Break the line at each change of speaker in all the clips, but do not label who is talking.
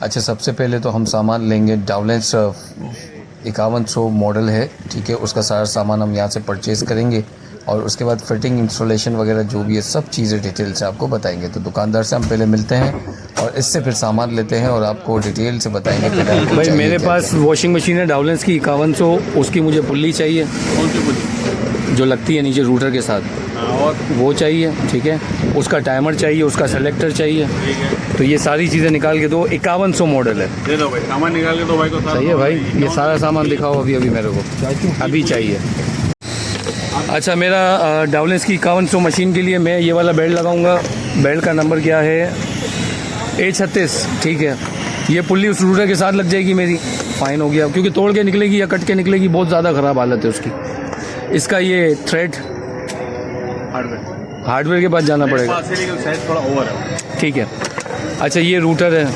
अच्छा, सबसे पहले तो हम सामान लेंगे। डाउलेंस 5100 मॉडल है, ठीक है। उसका सारा सामान हम यहाँ से परचेज़ करेंगे और उसके बाद फिटिंग, इंस्टॉलेशन वगैरह जो भी है सब चीज़ें डिटेल से आपको बताएंगे। तो दुकानदार से हम पहले मिलते हैं और इससे फिर सामान लेते हैं और आपको डिटेल से बताएंगे।
भाई मेरे पास वॉशिंग मशीन है डाउलेंस की 5100, उसकी मुझे पुल्ली चाहिए।
कौन सी पुल्ली?
जो लगती है नीचे रूटर के साथ,
और
वो चाहिए, ठीक है। उसका टाइमर चाहिए, उसका सेलेक्टर चाहिए।
ठीक है,
तो ये सारी चीज़ें निकाल के दो। 5100 मॉडल है।
दे दो भाई, सामान निकाल के दो भाई को।
सही है भाई, ये सारा सामान दिखाओ अभी मेरे को, अभी चाहिए। अच्छा, मेरा डाउलेंस की 5100 मशीन के लिए मैं ये वाला बेल्ट लगाऊंगा। बेल्ट का नंबर क्या है? A36, ठीक है। ये पुल्ली उस रूटर के साथ लग जाएगी मेरी, फाइन हो गया, क्योंकि तोड़ के निकलेगी या कट के निकलेगी, बहुत ज़्यादा ख़राब हालत है उसकी। इसका ये थ्रेड हार्डवेयर के पास जाना पड़ेगा,
साइज थोड़ा ओवर है,
ठीक है। अच्छा, ये रूटर है,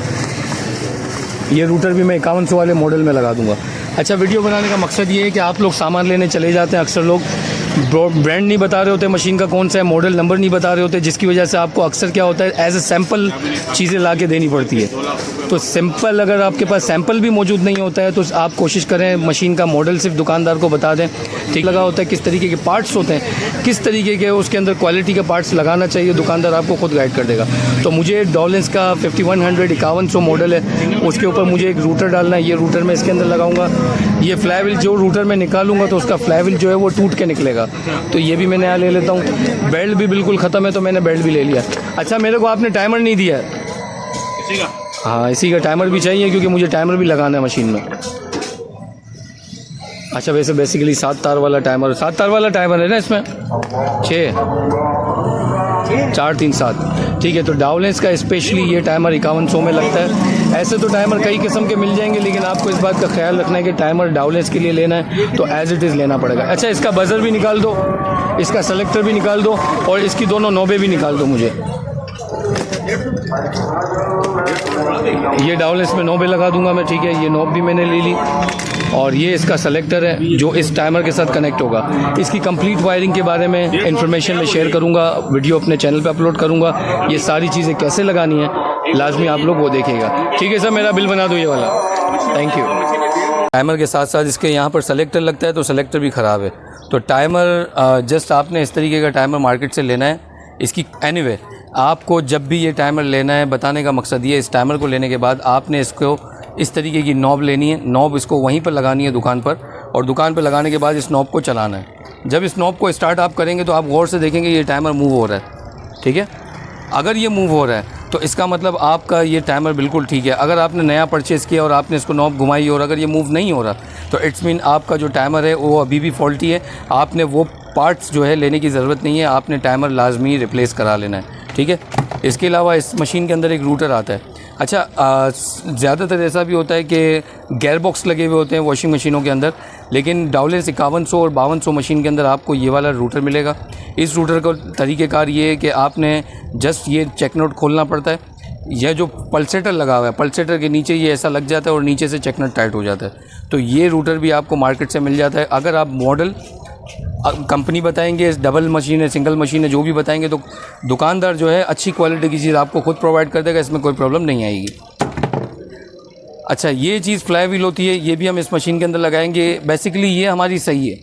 ये रूटर भी मैं 5100 वाले मॉडल में लगा दूंगा। अच्छा, वीडियो बनाने का मकसद ये है कि आप लोग सामान लेने चले जाते हैं, अक्सर लोग ब्रांड नहीं बता रहे होते, मशीन का कौन सा है, मॉडल नंबर नहीं बता रहे होते, जिसकी वजह से आपको अक्सर क्या होता है, एज ए सैम्पल चीज़ें ला के देनी पड़ती है। तो सिंपल, अगर आपके पास सैंपल भी मौजूद नहीं होता है तो आप कोशिश करें मशीन का मॉडल सिर्फ दुकानदार को बता दें, ठीक लगा होता है, किस तरीके के पार्ट्स होते हैं, किस तरीके के उसके अंदर क्वालिटी के पार्ट्स लगाना चाहिए, दुकानदार आपको खुद गाइड कर देगा। तो मुझे डाउलेंस का 5100 5100 मॉडल है, उसके ऊपर मुझे एक रूटर डालना है। ये रूटर मैं इसके अंदर लगाऊंगा। ये फ्लाईव्हील जो रूटर में निकालूंगा तो उसका फ्लाईव्हील जो है वो टूट के निकलेगा, तो ये भी मैं नया ले लेता हूँ। बेल्ट भी बिल्कुल ख़त्म है तो मैंने बेल्ट भी ले लिया। अच्छा, मेरे को आपने टाइमर नहीं दिया है।
इसी का?
हाँ, इसी का टाइमर भी चाहिए, क्योंकि मुझे टाइमर भी लगाना है मशीन में। अच्छा, वैसे बेसिकली 7 तार वाला टाइमर, 7 तार वाला टाइमर है ना इसमें? 6 4 3 7, ठीक है। तो डाउलेंस का स्पेशली ये टाइमर 5100 में लगता है। ऐसे तो टाइमर कई किस्म के मिल जाएंगे, लेकिन आपको इस बात का ख्याल रखना है कि टाइमर डाउलेंस के लिए लेना है तो एज इट इज़ लेना पड़ेगा। अच्छा, इसका बजर भी निकाल दो, इसका सेलेक्टर भी निकाल दो और इसकी दोनों नोबें भी निकाल दो मुझे। ये डाउलेंस में नोबें लगा दूंगा मैं, ठीक है। ये नोब भी मैंने ले ली और ये इसका सेलेक्टर है जो इस टाइमर के साथ कनेक्ट होगा। इसकी कंप्लीट वायरिंग के बारे में इंफॉर्मेशन मैं शेयर करूंगा, वीडियो अपने चैनल पे अपलोड करूंगा। ये सारी चीज़ें कैसे लगानी है लाजमी आप लोग वो देखेगा, ठीक है सर। मेरा बिल बना दो ये वाला, थैंक यू। टाइमर के साथ साथ इसके यहाँ पर सेलेक्टर लगता है तो सेलेक्टर भी ख़राब है। तो टाइमर जस्ट आपने इस तरीके का टाइमर मार्केट से लेना है। इसकी एनीवे आपको जब भी ये टाइमर लेना है, बताने का मकसद ये, इस टाइमर को लेने के बाद आपने इसको इस तरीके की नॉब लेनी है। नॉब इसको वहीं पर लगानी है दुकान पर, और दुकान पर लगाने के बाद इस नॉब को चलाना है। जब इस नॉब को स्टार्ट आप करेंगे तो आप गौर से देखेंगे ये टाइमर मूव हो रहा है, ठीक है। अगर ये मूव हो रहा है तो इसका मतलब आपका ये टाइमर बिल्कुल ठीक है। अगर आपने नया परचेज़ किया और आपने इसको नॉब घुमाई और अगर ये मूव नहीं हो रहा तो इट्स मीन आपका जो टाइमर है वो अभी भी फॉल्टी है। आपने वो पार्ट्स जो है लेने की ज़रूरत नहीं है, आपने टाइमर लाजमी रिप्लेस करा लेना है, ठीक है। इसके अलावा इस मशीन के अंदर एक रूटर आता है। अच्छा, ज़्यादातर ऐसा भी होता है कि गेयर बॉक्स लगे हुए होते हैं वॉशिंग मशीनों के अंदर, लेकिन डाउलेंस 5100 और 5200 मशीन के अंदर आपको ये वाला रूटर मिलेगा। इस रूटर का तरीक़ेकार ये है कि आपने जस्ट ये चेक नट खोलना पड़ता है। यह जो पल्सेटर लगा हुआ है, पल्सेटर के नीचे ये ऐसा लग जाता है और नीचे से चेक नट टाइट हो जाता है। तो ये रूटर भी आपको मार्केट से मिल जाता है। अगर आप मॉडल कंपनी बताएंगे, डबल मशीन है, सिंगल मशीन है, जो भी बताएंगे तो दुकानदार जो है अच्छी क्वालिटी की चीज़ आपको खुद प्रोवाइड कर देगा, इसमें कोई प्रॉब्लम नहीं आएगी। अच्छा, ये चीज़ फ्लाई व्हील होती है, ये भी हम इस मशीन के अंदर लगाएंगे। बेसिकली ये हमारी सही है,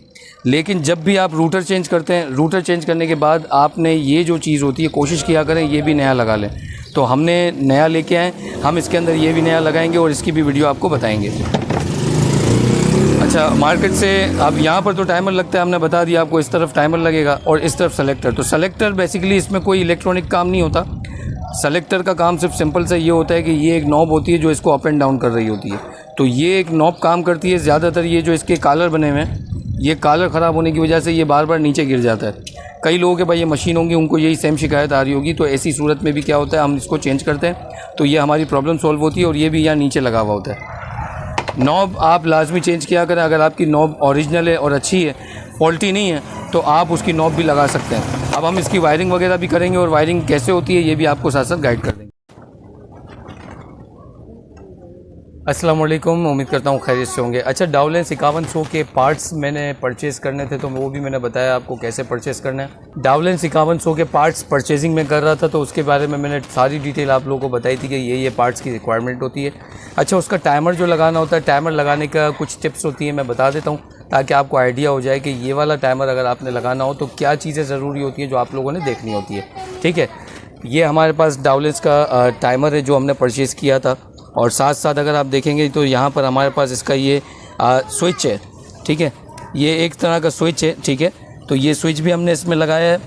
लेकिन जब भी आप रूटर चेंज करते हैं, रूटर चेंज करने के बाद आपने ये जो चीज़ होती है कोशिश किया करें ये भी नया लगा लें। तो हमने नया लेके आए, हम इसके अंदर ये भी नया लगाएंगे और इसकी भी वीडियो आपको बताएंगे। अच्छा, मार्केट से अब यहाँ पर तो टाइमर लगता है, हमने बता दिया आपको, इस तरफ टाइमर लगेगा और इस तरफ सेलेक्टर। तो सेलेक्टर बेसिकली इसमें कोई इलेक्ट्रॉनिक काम नहीं होता। सेलेक्टर का काम सिर्फ सिंपल से ये होता है कि ये एक नॉब होती है जो इसको अप एंड डाउन कर रही होती है। तो ये एक नॉब काम करती है। ज़्यादातर ये जो इसके कॉलर बने हुए हैं, ये कॉलर ख़राब होने की वजह से ये बार बार नीचे गिर जाता है। कई लोगों के भाई ये मशीन होंगी, उनको यही सेम शिकायत आ रही होगी। तो ऐसी सूरत में भी क्या होता है, हम इसको चेंज करते हैं तो ये हमारी प्रॉब्लम सॉल्व होती है। और ये भी यहाँ नीचे लगा हुआ होता है। नॉब आप लाजमी चेंज किया करें। अगर आपकी नॉब ओरिजिनल है और अच्छी है, फॉल्टी नहीं है, तो आप उसकी नॉब भी लगा सकते हैं। अब हम इसकी वायरिंग वगैरह भी करेंगे और वायरिंग कैसे होती है ये भी आपको साथ साथ गाइड कर देंगे। अस्सलाम वालेकुम, उम्मीद करता हूँ खैरियत से होंगे। अच्छा, डाउलेंस 5100 के पार्ट्स मैंने परचेज़ करने थे तो वो भी मैंने बताया आपको कैसे परचेज़ करना है। डाउलेंस 5100 के पार्ट्स परचेजिंग में कर रहा था तो उसके बारे में मैंने सारी डिटेल आप लोगों को बताई थी कि ये पार्ट्स की रिक्वायरमेंट होती है। अच्छा, उसका टाइमर जो लगाना होता है, टाइमर लगाने का कुछ टिप्स होती है, मैं बता देता हूँ ताकि आपको आइडिया हो जाए कि ये वाला टाइमर अगर आपने लगाना हो तो क्या चीज़ें ज़रूरी होती है जो आप लोगों ने देखनी होती है। ठीक है, ये हमारे पास डाउलेंस का टाइमर है जो हमने परचेज़ किया था, और साथ साथ अगर आप देखेंगे तो यहाँ पर हमारे पास इसका ये स्विच है। ठीक है, ये एक तरह का स्विच है। ठीक है, तो ये स्विच भी हमने इसमें लगाया है।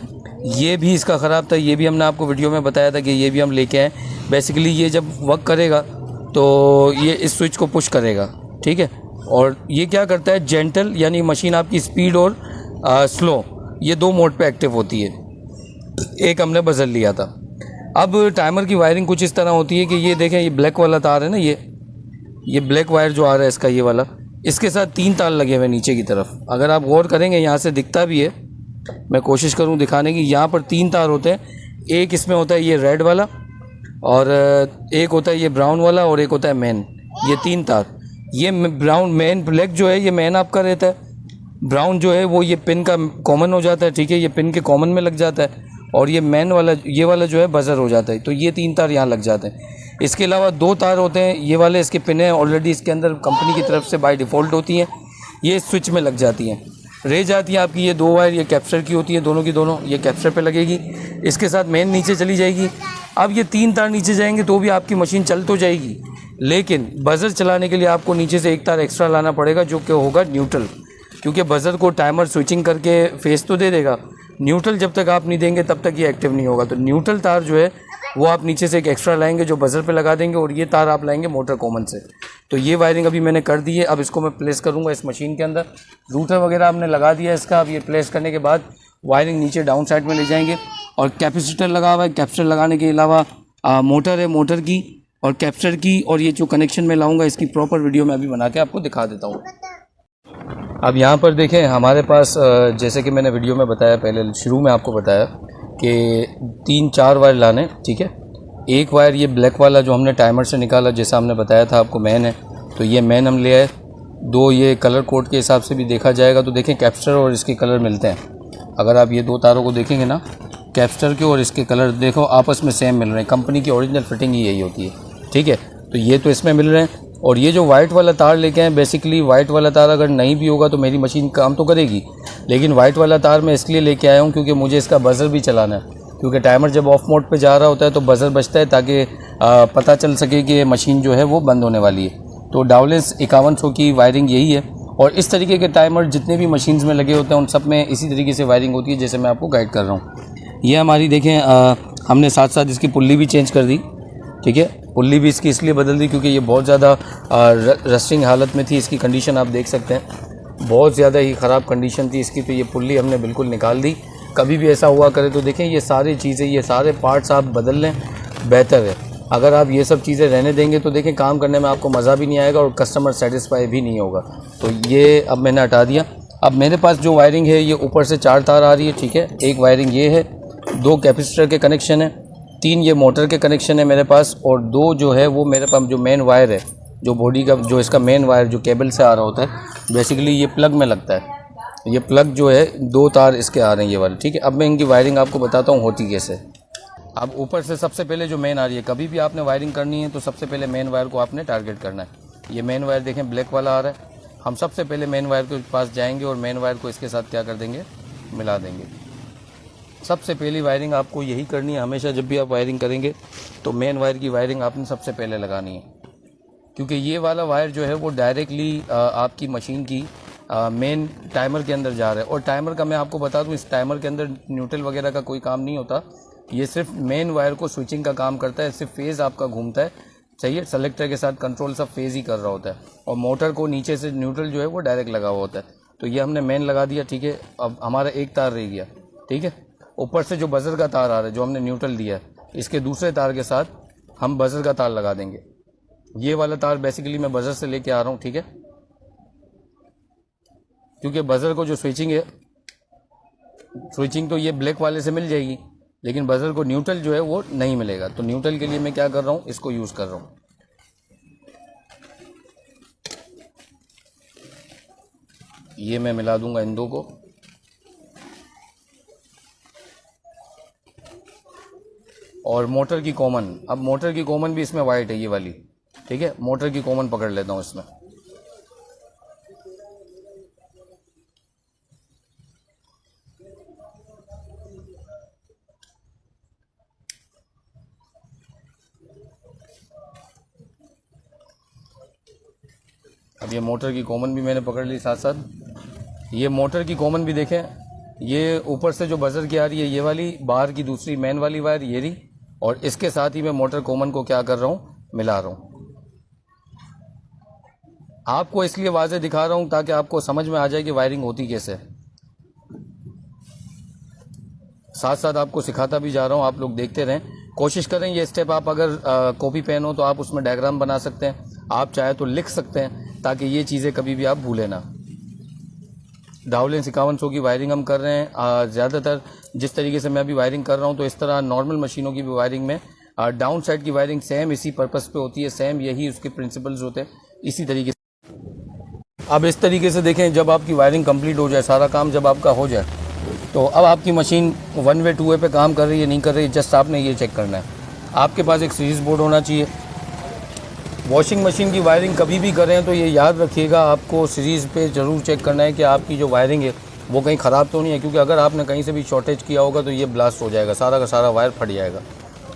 ये भी इसका ख़राब था, ये भी हमने आपको वीडियो में बताया था कि ये भी हम लेके आए। बेसिकली ये जब वर्क करेगा तो ये इस स्विच को पुश करेगा। ठीक है, और ये क्या करता है, जेंटल यानी मशीन आपकी स्पीड और स्लो, ये 2 मोड पे एक्टिव होती है। एक हमने बदल लिया था। अब टाइमर की वायरिंग कुछ इस तरह होती है कि ये देखें, ये ब्लैक वाला तार है ना, ये ब्लैक वायर जो आ रहा है इसका, ये वाला, इसके साथ 3 तार लगे हुए नीचे की तरफ। अगर आप गौर करेंगे यहाँ से दिखता भी है, मैं कोशिश करूँ दिखाने की। यहाँ पर 3 तार होते हैं, एक इसमें होता है ये रेड वाला, और एक होता है ये ब्राउन वाला, और एक होता है मेन। ये 3 तार, ये ब्राउन मेन, ब्लैक जो है ये मेन आपका रहता है, ब्राउन जो है वो ये पिन का कॉमन हो जाता है। ठीक है, ये पिन के कॉमन में लग जाता है, और ये मेन वाला, ये वाला जो है बजर हो जाता है। तो ये 3 तार यहाँ लग जाते हैं। इसके अलावा 2 तार होते हैं, ये वाले इसके पिन हैं ऑलरेडी इसके अंदर कंपनी की तरफ से बाय डिफ़ॉल्ट होती हैं, ये स्विच में लग जाती हैं। रह जाती है आपकी ये 2 वायर, ये कैप्चर की होती है, दोनों की दोनों, ये कैप्चर पे लगेगी, इसके साथ मेन नीचे चली जाएगी। अब ये 3 तार नीचे जाएंगे तो भी आपकी मशीन चल तो जाएगी, लेकिन बजर चलाने के लिए आपको नीचे से 1 तार एक्स्ट्रा लाना पड़ेगा जो कि होगा न्यूट्रल, क्योंकि बजर को टाइमर स्विचिंग करके फेस तो दे देगा, न्यूट्रल जब तक आप नहीं देंगे तब तक ये एक्टिव नहीं होगा। तो न्यूट्रल तार जो है वो आप नीचे से एक एक्स्ट्रा लाएंगे जो बजर पे लगा देंगे, और ये तार आप लाएंगे मोटर कॉमन से। तो ये वायरिंग अभी मैंने कर दी है। अब इसको मैं प्लेस करूँगा इस मशीन के अंदर। रूटर वगैरह हमने लगा दिया इसका। अब ये प्लेस करने के बाद वायरिंग नीचे डाउन साइड में ले जाएंगे, और कैपेसिटर लगा हुआ है। कैपेसिटर लगाने के अलावा मोटर है, मोटर की और कैपेसिटर की, और ये जो कनेक्शन में लाऊँगा इसकी प्रॉपर वीडियो मैं अभी बना के आपको दिखा देता हूँ। अब यहाँ पर देखें, हमारे पास जैसे कि मैंने वीडियो में बताया, पहले शुरू में आपको बताया कि 3-4 वायर लाने। ठीक है, एक वायर ये ब्लैक वाला जो हमने टाइमर से निकाला, जैसा हमने बताया था आपको, मेन है, तो ये मेन हम ले आए। 2 ये कलर कोड के हिसाब से भी देखा जाएगा तो देखें कैपेसिटर और इसके कलर मिलते हैं। अगर आप ये 2 तारों को देखेंगे ना, कैपेसिटर के और इसके कलर देखो आपस में सेम मिल रहे हैं, कंपनी की ओरिजिनल फिटिंग ही यही होती है। ठीक है, तो ये तो इसमें मिल रहे हैं। और ये जो वाइट वाला तार लेके आए, बेसिकली वाइट वाला तार अगर नहीं भी होगा तो मेरी मशीन काम तो करेगी, लेकिन वाइट वाला तार मैं इसलिए लेके आया हूँ क्योंकि मुझे इसका बजर भी चलाना है, क्योंकि टाइमर जब ऑफ मोड पे जा रहा होता है तो बजर बजता है ताकि पता चल सके कि मशीन जो है वो बंद होने वाली है। तो डाउलेंस 5100 की वायरिंग यही है, और इस तरीके के टाइमर जितने भी मशीन्स में लगे होते हैं उन सब में इसी तरीके से वायरिंग होती है जैसे मैं आपको गाइड कर रहा हूँ। ये हमारी देखें, हमने साथ साथ इसकी पुल्ली भी चेंज कर दी। ठीक है, पुल्ली भी इसकी इसलिए बदल दी क्योंकि ये बहुत ज़्यादा रस्टिंग हालत में थी। इसकी कंडीशन आप देख सकते हैं, बहुत ज़्यादा ही ख़राब कंडीशन थी इसकी, तो ये पुल्ली हमने बिल्कुल निकाल दी। कभी भी ऐसा हुआ करे तो देखें, ये सारी चीज़ें, ये सारे पार्ट्स आप बदल लें, बेहतर है। अगर आप ये सब चीज़ें रहने देंगे तो देखें काम करने में आपको मज़ा भी नहीं आएगा और कस्टमर सेटिस्फाई भी नहीं होगा। तो ये अब मैंने हटा दिया। अब मेरे पास जो वायरिंग है ये ऊपर से 4 तार आ रही है। ठीक है, एक वायरिंग ये है, 2 कैपेसिटर के कनेक्शन है, 3 ये मोटर के कनेक्शन है मेरे पास, और 2 जो है वो मेरे पास जो मेन वायर है, जो बॉडी का जो इसका मेन वायर जो केबल से आ रहा होता है, बेसिकली ये प्लग में लगता है। ये प्लग जो है 2 तार इसके आ रहे हैं ये वाले। ठीक है, अब मैं इनकी वायरिंग आपको बताता हूँ होती कैसे। अब ऊपर से सबसे पहले जो मेन आ रही है, कभी भी आपने वायरिंग करनी है तो सबसे पहले मेन वायर को आपने टारगेट करना है। ये मेन वायर देखें ब्लैक वाला आ रहा है, हम सबसे पहले मेन वायर के पास जाएंगे और मेन वायर को इसके साथ क्या कर देंगे, मिला देंगे। सबसे पहली वायरिंग आपको यही करनी है हमेशा, जब भी आप वायरिंग करेंगे तो मेन वायर की वायरिंग आपने सबसे पहले लगानी है, क्योंकि ये वाला वायर जो है वो डायरेक्टली आपकी मशीन की मेन टाइमर के अंदर जा रहा है। और टाइमर का मैं आपको बता दूं, इस टाइमर के अंदर न्यूट्रल वगैरह का कोई काम नहीं होता, ये सिर्फ मेन वायर को स्विचिंग का काम करता है, सिर्फ फेज़ आपका घूमता है। सही है, सेलेक्टर के साथ कंट्रोल सब फेज़ ही कर रहा होता है, और मोटर को नीचे से न्यूट्रल जो है वो डायरेक्ट लगा हुआ होता है। तो ये हमने मेन लगा दिया। ठीक है, अब हमारा एक तार रह गया। ठीक है, ऊपर से जो बजर का तार आ रहा है जो हमने न्यूट्रल दिया है, इसके दूसरे तार के साथ हम बजर का तार लगा देंगे। ये वाला तार बेसिकली मैं बजर से लेके आ रहा हूँ। ठीक है, क्योंकि बजर को जो स्विचिंग है, स्विचिंग तो ये ब्लैक वाले से मिल जाएगी, लेकिन बजर को न्यूट्रल जो है वो नहीं मिलेगा। तो न्यूट्रल के लिए मैं क्या कर रहा हूँ, इसको यूज़ कर रहा हूँ।
ये मैं मिला दूंगा इन दो को। और मोटर की कॉमन, अब मोटर की कॉमन भी इसमें वाइट है ये वाली, ठीक है। मोटर की कॉमन पकड़ लेता हूँ इसमें। अब ये मोटर की कॉमन भी मैंने पकड़ ली साथ साथ। ये मोटर की कॉमन भी देखें, ये ऊपर से जो बजर की आ रही है ये वाली, बाहर की दूसरी मेन वाली वायर ये रही, और इसके साथ ही मैं मोटर कॉमन को क्या कर रहा हूँ, मिला रहा हूँ। आपको इसलिए वाज़े दिखा रहा हूँ ताकि आपको समझ में आ जाए कि वायरिंग होती कैसे है। साथ साथ आपको सिखाता भी जा रहा हूँ, आप लोग देखते रहें, कोशिश करें ये स्टेप। आप अगर कॉपी पेन हो तो आप उसमें डायग्राम बना सकते हैं, आप चाहे तो लिख सकते हैं, ताकि ये चीज़ें कभी भी आप भूलें ना। डाउलेंस 5100 की वायरिंग हम कर रहे हैं। ज़्यादातर जिस तरीके से मैं अभी वायरिंग कर रहा हूँ, तो इस तरह नॉर्मल मशीनों की भी वायरिंग में डाउन साइड की वायरिंग सेम इसी पर्पस पे होती है, सेम यही उसके प्रिंसिपल्स होते हैं, इसी तरीके से। अब इस तरीके से देखें, जब आपकी वायरिंग कंप्लीट हो जाए, सारा काम जब आपका हो जाए, तो अब आपकी मशीन 1 वे 2 वे पे काम कर रही है नहीं कर रही है, जस्ट आपने ये चेक करना है। आपके पास एक सीरीज़ बोर्ड होना चाहिए। वॉशिंग मशीन की वायरिंग कभी भी करें तो ये याद रखिएगा, आपको सीरीज़ पे ज़रूर चेक करना है कि आपकी जो वायरिंग है वो कहीं ख़राब तो नहीं है, क्योंकि अगर आपने कहीं से भी शॉर्टेज किया होगा तो ये ब्लास्ट हो जाएगा, सारा का सारा वायर फट जाएगा।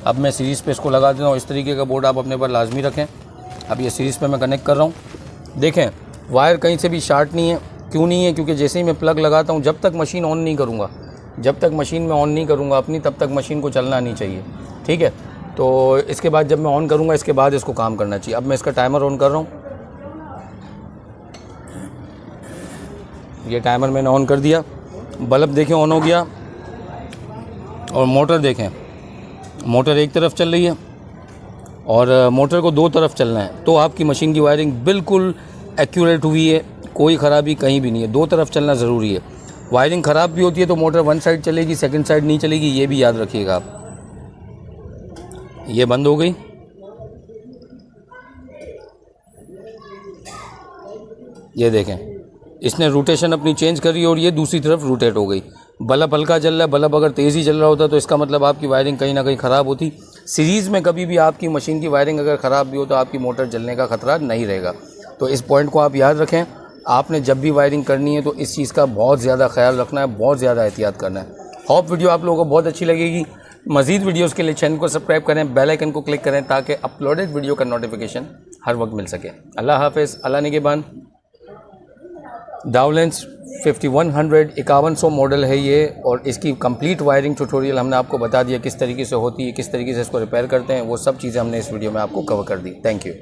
अब मैं सीरीज़ पे इसको लगा देता हूँ। इस तरीके का बोर्ड आप अपने पर लाजमी रखें। अब ये सीरीज़ पे मैं कनेक्ट कर रहा हूँ। देखें वायर कहीं से भी शार्ट नहीं है। क्यों नहीं है? क्योंकि जैसे ही मैं प्लग लगाता हूँ, जब तक मशीन ऑन नहीं करूँगा, जब तक मशीन में ऑन नहीं करूँगा अपनी, तब तक मशीन को चलना नहीं चाहिए, ठीक है। तो इसके बाद जब मैं ऑन करूँगा, इसके बाद इसको काम करना चाहिए। अब मैं इसका टाइमर ऑन कर रहा हूँ। ये टाइमर मैंने ऑन कर दिया। बल्ब देखें ऑन हो गया, और मोटर देखें, मोटर एक तरफ चल रही है और मोटर को दो तरफ चलना है, तो आपकी मशीन की वायरिंग बिल्कुल एक्यूरेट हुई है, कोई ख़राबी कहीं भी नहीं है। दो तरफ चलना ज़रूरी है। वायरिंग ख़राब भी होती है तो मोटर वन साइड चलेगी, सेकंड साइड नहीं चलेगी, ये भी याद रखिएगा आप। ये बंद हो गई। ये देखें, इसने रोटेशन अपनी चेंज करी और ये दूसरी तरफ रोटेट हो गई। बल्ब हल्का जल रहा है। बल्ब अगर तेज़ी जल रहा होता तो इसका मतलब आपकी वायरिंग कहीं ना कहीं ख़राब होती। सीरीज़ में कभी भी आपकी मशीन की वायरिंग अगर ख़राब भी हो तो आपकी मोटर जलने का ख़तरा नहीं रहेगा। तो इस पॉइंट को आप याद रखें। आपने जब भी वायरिंग करनी है तो इस चीज़ का बहुत ज़्यादा ख्याल रखना है, बहुत ज़्यादा एहतियात करना है। होप वीडियो आप लोगों को बहुत अच्छी लगेगी। मज़ीद वीडियोस के लिए चैनल को सब्सक्राइब करें, बेल आइकन को क्लिक करें, ताकि अपलोडेड वीडियो का नोटिफिकेशन हर वक्त मिल सके। अल्लाह हाफ़िज़, अल्लाह निगहबान। डाउलेंस 5100 5100 मॉडल है ये, और इसकी कंप्लीट वायरिंग ट्यूटोरियल हमने आपको बता दिया किस तरीके से होती है, किस तरीके से इसको रिपेयर करते हैं, वो सब चीज़ें हमने इस वीडियो में आपको कवर कर दी। Thank you.